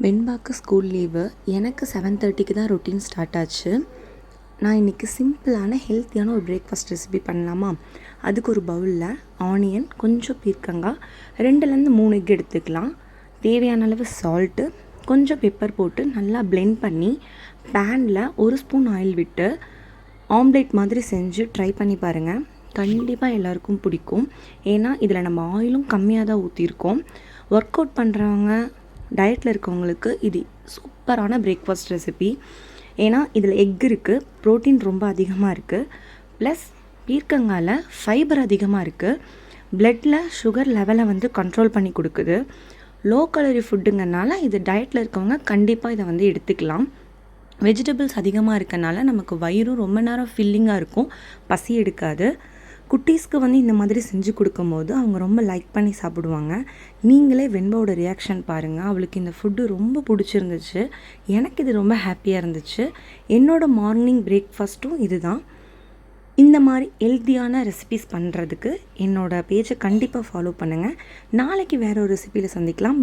வெண்பாக்கு school leave. எனக்கு 7:30க்கு தான் routine start ஆச்சு. நான் இன்றைக்கி சிம்பிளான ஹெல்த்தியான ஒரு பிரேக்ஃபாஸ்ட் ரெசிபி பண்ணலாமா? அதுக்கு ஒரு பவுலில் ஆனியன், கொஞ்சம் பீர்க்கங்காய், 2லேருந்து 3 எக் எடுத்துக்கலாம். தேவையான அளவு சால்ட்டு, கொஞ்சம் பெப்பர் போட்டு நல்லா பிளெண்ட் பண்ணி பேனில் 1 ஸ்பூன் ஆயில் விட்டு ஆம்லேட் மாதிரி செஞ்சு ட்ரை பண்ணி பாருங்கள். கண்டிப்பாக எல்லாருக்கும் பிடிக்கும். ஏன்னா இதில் நம்ம ஆயிலும் கம்மியாக தான் ஊற்றிருக்கோம். ஒர்க் அவுட் பண்ணுறவங்க, டயட்டில் இருக்கவங்களுக்கு இது சூப்பரான பிரேக்ஃபாஸ்ட் ரெசிபி. ஏன்னா இதில் எக் இருக்குது, ப்ரோட்டீன் ரொம்ப அதிகமாக இருக்குது, ப்ளஸ் பீர்க்கங்காயில் ஃபைபர் அதிகமாக இருக்குது, பிளட்டில் சுகர் லெவலை கண்ட்ரோல் பண்ணி கொடுக்குது. லோ கலரி ஃபுட்டுங்கிறனால இது டயட்டில் இருக்கவங்க கண்டிப்பாக இதை எடுத்துக்கலாம். வெஜிடபிள்ஸ் அதிகமாக இருக்கனால நமக்கு வயிறும் ரொம்ப நேரம் ஃபில்லிங்காக இருக்கும், பசி எடுக்காது. குட்டீஸ்க்கு இந்த மாதிரி செஞ்சு கொடுக்கும்போது அவங்க ரொம்ப லைக் பண்ணி சாப்பிடுவாங்க. நீங்களே வெண்பாவோட ரியாக்ஷன் பாருங்கள். அவளுக்கு இந்த ஃபுட்டு ரொம்ப பிடிச்சிருந்துச்சு. எனக்கு இது ரொம்ப ஹாப்பியாக இருந்துச்சு. என்னோடய மார்னிங் பிரேக்ஃபாஸ்ட்டும் இது தான். இந்த மாதிரி ஹெல்த்தியான ரெசிபிஸ் பண்ணுறதுக்கு என்னோடய பேஜை கண்டிப்பாக ஃபாலோ பண்ணுங்கள். நாளைக்கு வேறு ஒரு ரெசிபியில் சந்திக்கலாம்.